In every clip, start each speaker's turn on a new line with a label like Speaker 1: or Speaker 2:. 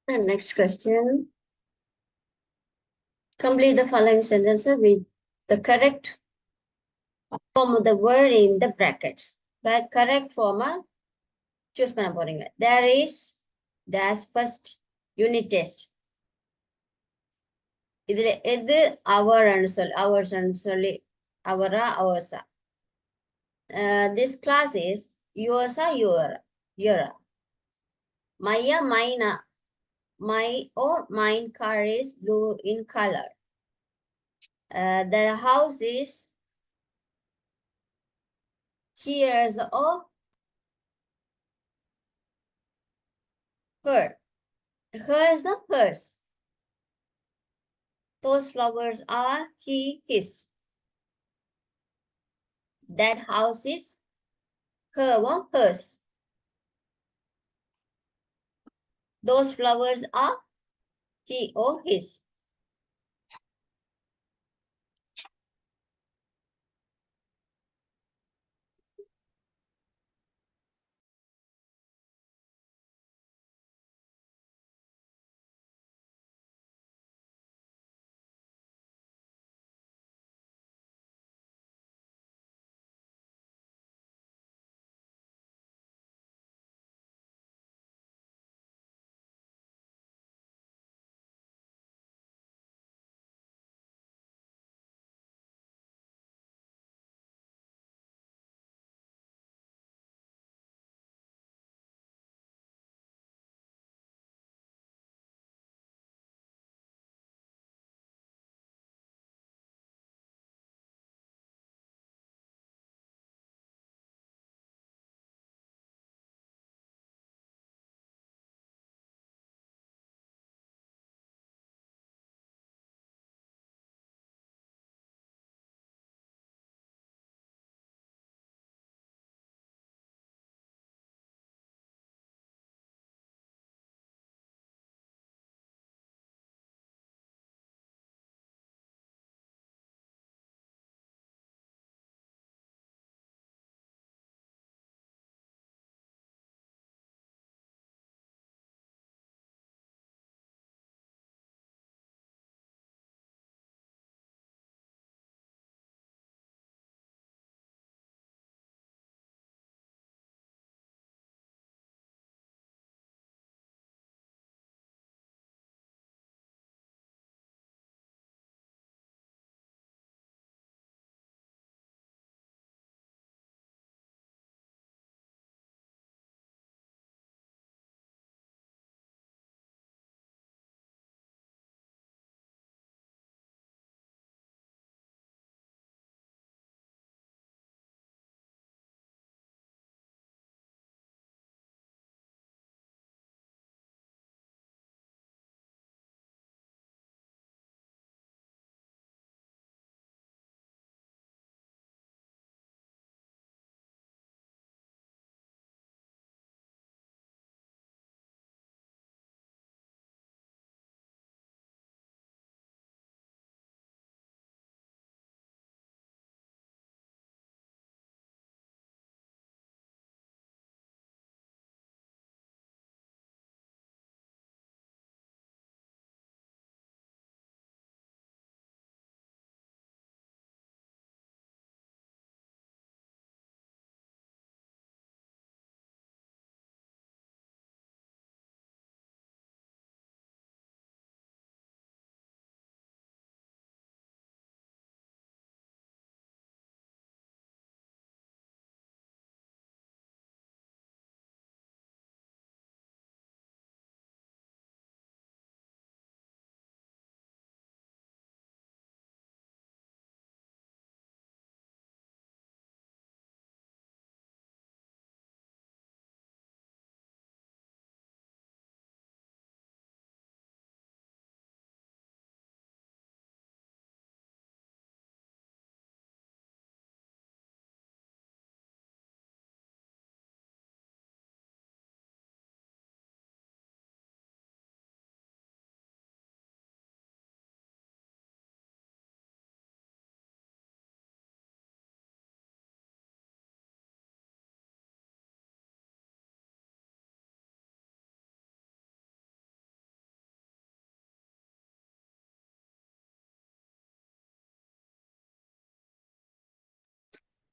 Speaker 1: And next question. Complete the following sentences with the correct form of the word in the bracket. Right? Correct form choose பண்ண போறீங்க. There is dash first unit test. இதுல எது our hours சொல்லி அவரா அவர்ஸா. This class is yours or your. Maya mine. My or mine car is blue in color. The house is here's or her. Hers or hers. Those flowers are his. That house is her or hers. Those flowers are he or his.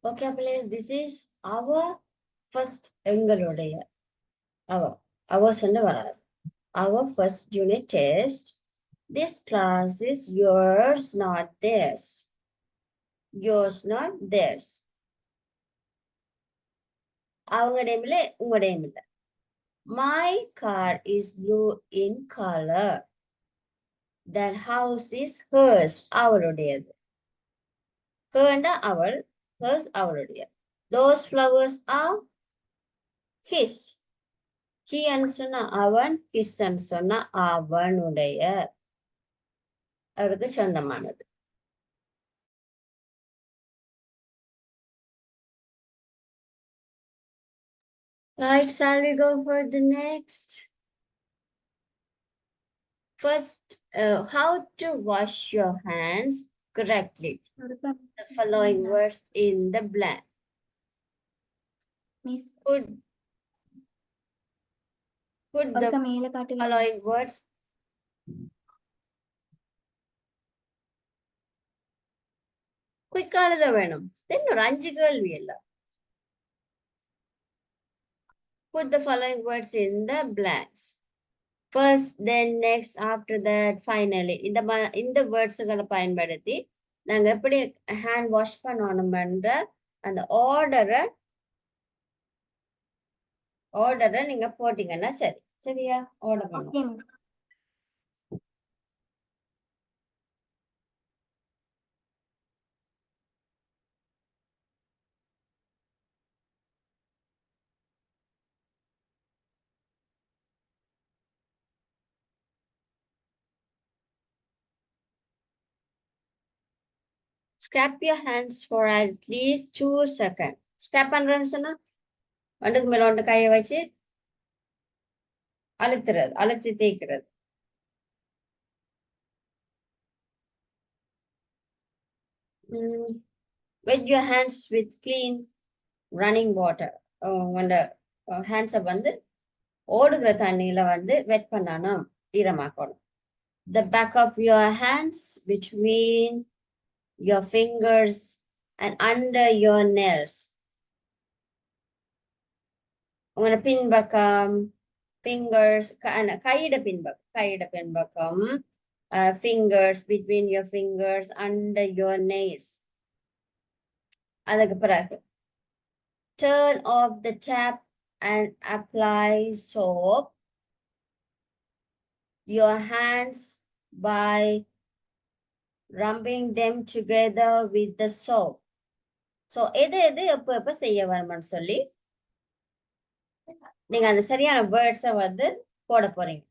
Speaker 1: vocabulary. This is our first எங்களுடைய our சொன்ன வராது. Our first unit test. This class is yours, not theirs. Yours, not theirs. அவங்க name இல்ல, உங்க name இல்ல. My car is blue in color. That house is hers. அவளுடையது. Her அவள், hers அவளுடைய. Those flowers are his. He சொன்னா அவன், his சொன்னா அவனுடைய. அவருக்கு சொந்தமானது. Right, shall we go for the next? First, how to wash your hands correctly. The following words in the blank.
Speaker 2: Miss,
Speaker 1: Put the
Speaker 2: மேல காட்டுவீங்க.
Speaker 1: following words. Quick எழுத வேணும். Then ஒரு 5 கேள்வி எல்லாம். Put the following words in the blanks. First, then next, after that, finally. இந்த வேர்ட்ஸுகளை பயன்படுத்தி நாங்க எப்படி ஹேண்ட் வாஷ் பண்ணணும்ன்ற அந்த ஆர்டரை நீங்க போட்டீங்கன்னா சரி. சரியா? ஆர்டர் பண்ணுங்க.
Speaker 2: Okay, miss.
Speaker 1: Scrap your hands for at least 2 seconds. Scrap பண்றேன்னு சொன்னா ஒன்றுக்கு மேல ஒன்று கையை வச்சு அழுத்தி தேய்க்கிறது. Wet your hands with clean running water. உங்களோட ஹேண்ட்ஸை வந்து ஓடுகிற தண்ணியில வந்து வெட் பண்ணணும், ஈரமாக்கணும். The back of your hands between your fingers and under your nails. உங்களோட பின்பக்கம் fingers, கையிட பின்பக்கம் fingers, between your fingers, under your nails. அதுக்கு பிறகு turn off the tap and apply soap your hands by rubbing them together with the soap. So எது எப்ப செய்ய வேணும்னு சொல்லி நீங்க அந்த சரியான வேர்ட்ஸை வந்து போட போறீங்க.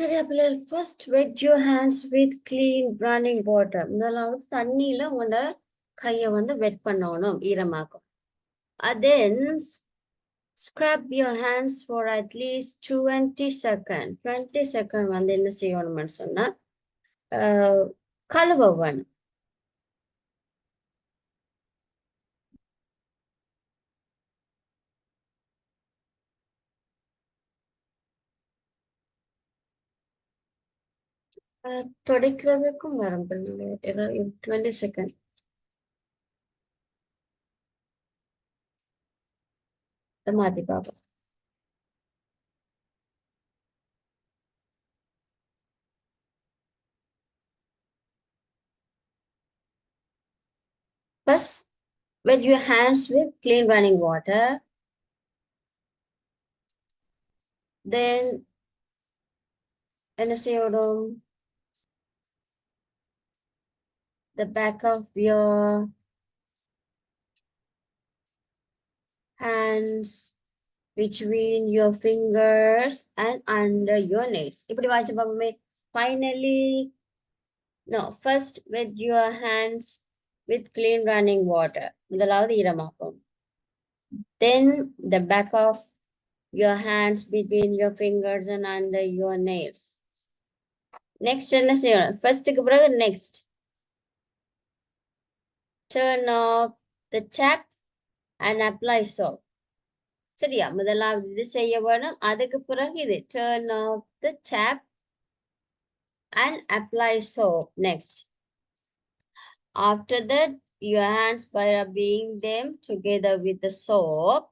Speaker 1: சரியா பிள்ளைகள், first wet your hands with clean running water. முதலாவது தண்ணியில உங்களோட கையை வந்து வெட் பண்ணணும், ஈரமாக்கும். Then scrub your hands for at least 20 seconds. 20 seconds வந்து என்ன செய்யணும்னு சொன்னா கழுவ வேணும். துடைக்கிறதுக்கும் வரும் 20 செகண்ட். மாத்தி பார்ப்போம். First, wet your hands with clean running water. Then, என்ன செய்யணும்? The back of your hands, between your fingers and under your nails. இப்படி வாய்ச்சி பார்ப்போமே. Finally, no, first wet your hands with clean running water. முதலாவது ஈரமாக்கும். Then the back of your hands, between your fingers and under your nails. Next என்ன செய்யணும்? Firstக்கு பிறகு next. Turn off the tap and apply soap. சரியா, முதலாவது இது செய்ய வேணும். அதுக்கு பிறகு இது turn off the tap and apply soap. Next, after that, your hands by rubbing them together with the soap.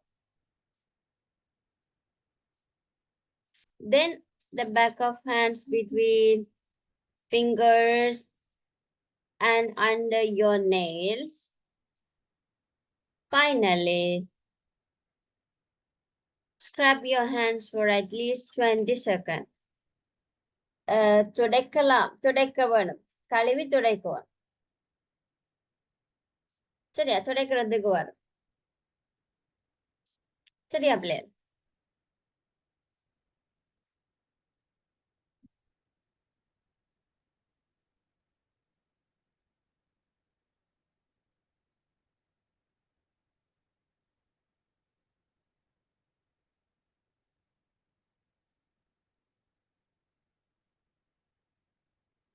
Speaker 1: Then the back of hands, between fingers and under your nails. Finally, scrub your hands for at least 20 seconds. துடைக்க வேணும், கழுவி துடைக்குவோம். சரியா, துடைக்கிறதுக்கு வரும். சரியா பிள்ளைகள்?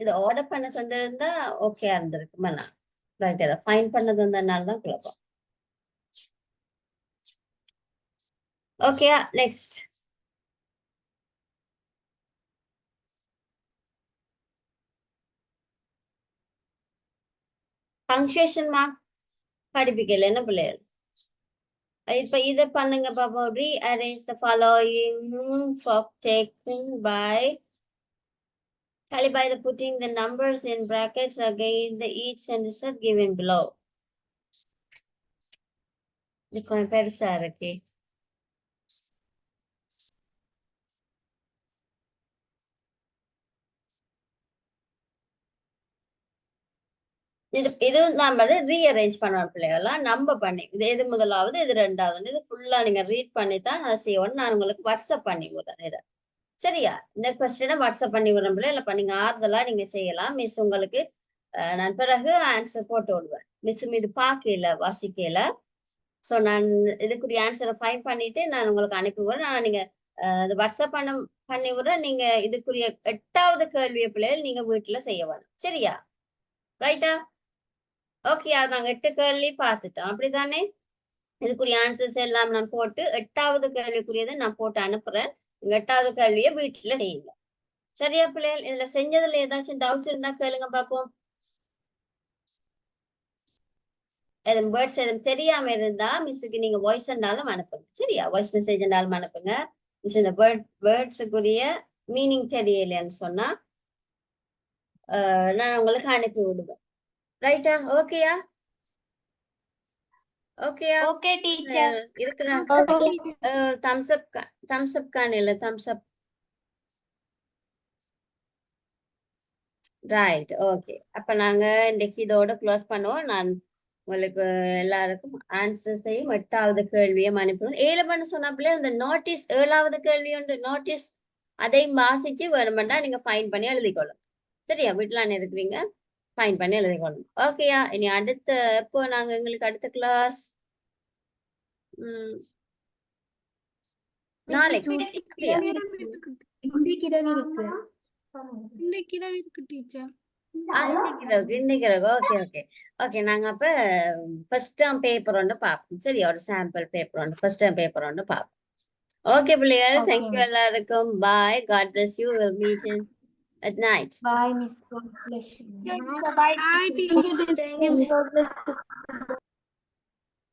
Speaker 1: இது order பண்ண தந்திருந்தா okay இருந்திருக்கு. ரைட், இதை ஃபைன் பண்ணது வந்ததுனால தான் குழப்பம். ஓகே, நெக்ஸ்ட் பங்க்சுவேஷன் மார்க் படிப்பிக்கல என்ன பிள்ளைகள்? இப்ப இதை பண்ணுங்க பாப்போம். Rearrange the following taken by the putting the numbers in brackets again the each sentence are given below. இது கொஞ்சம் பெருசா இருக்கு. இது நம்ம ரீஅரேஞ்ச் பண்ணோம் பிள்ளைகள்லாம். நம்ம பண்ணி இது எது முதலாவது, இது ரெண்டாவது, இது ஃபுல்லா நீங்க ரீட் பண்ணி தான் நான் செய்யணும். நான் உங்களுக்கு வாட்ஸ்அப் பண்ணி விடுறேன் இதை. சரியா, இந்த கொஸ்டினை வாட்ஸ்அப் பண்ணி விடுறேன் பிள்ளை. இல்லை நீங்க ஆறுதலா நீங்க செய்யலாம். மிஸ் உங்களுக்கு நான் பிறகு ஆன்சர் போட்டு விடுவேன். மிஸ் இது பார்க்கல, வாசிக்கல. ஸோ நான் இதுக்குரிய ஆன்சரை ஃபைன் பண்ணிட்டு நான் உங்களுக்கு அனுப்பி விடுறேன். நான் நீங்க அது வாட்ஸ்அப் பண்ணி விடுறேன். நீங்க இதுக்குரிய 8வது கேள்வியை பிள்ளைகள் நீங்க வீட்டுல செய்ய வேணும். சரியா, ரைட்டா? ஓகே, நாங்க 8 கேள்வி பார்த்துட்டோம், அப்படித்தானே? இதுக்குரிய ஆன்சர்ஸ் எல்லாம் நான் போட்டு 8வது கேள்விக்குரியதை நான் போட்டு அனுப்புறேன். 8வது கேள்வியை வீட்டுல செய்யுங்க. சரியா பிள்ளைகள்? இதுல செஞ்சதுல ஏதாச்சும் டவுட்ஸ் இருந்தா கேளுங்க பாப்போம். எதுவும் வேர்ட்ஸ் எதுவும் தெரியாம இருந்தா மிஸ்ஸுக்கு நீங்க வாய்ஸ் இருந்தாலும் அனுப்புங்க. சரியா, வாய்ஸ் மெசேஜ் இருந்தாலும் அனுப்புங்க. மிஸ் இந்த வேர்ட்ஸுக்குரிய மீனிங் தெரியலைன்னு சொன்னா நான் உங்களுக்கு அனுப்பி விடுவேன். ரைட்டா? ஓகேயா? ஓகேயா?
Speaker 2: Okay teacher.
Speaker 1: இருக்கிறாங்க. தம்ஸ் அப் காணல, தம்ஸ் அப். Right, okay. அப்ப நாங்க இன்னைக்கு இதோட க்ளோஸ் பண்ணுவோம். நான் உங்களுக்கு எல்லாருக்கும் ஆன்சர்ஸையும் 8வது கேள்வியும் அனுப்புவேன். 7 பண்ண சொன்னாப்புல இந்த நோட்டீஸ் 7வது கேள்வி உண்டு. நோட்டீஸ் அதை வாசிச்சு வேணுமெண்டா நீங்க ஃபைன் பண்ணி எழுதிக்கொள்ளும். சரியா? வீட்டுல இருக்கிறீங்க, ஃபைன் பண்ணி எழுதிக்கொள்ளும். ஓகேயா? இனி அடுத்த எப்போ எங்களுக்கு அடுத்த கிளாஸ் நாளைக்கு அப்படியா?
Speaker 2: இன்னைக்கு இருக்கு டீச்சர்.
Speaker 1: இன்னைக்கு ஓகே ஓகே ஓகே. நாங்க அப்ப ஃபர்ஸ்ட் டேர்ம் பேப்பர் ஒன்று பார்ப்போம். சரியா? ஒரு சாம்பிள் பேப்பர் ஒன்று, ஃபர்ஸ்ட் டேர்ம் பேப்பர் ஒன்று பார்ப்போம். ஓகே பிள்ளைகள், தேங்க்யூ எல்லாருக்கும். Bye, God bless you. Will meet at night.
Speaker 2: Bye, Miss. God bless you.
Speaker 3: Bye,
Speaker 2: Bye, teacher.
Speaker 3: teacher.
Speaker 2: Thank you.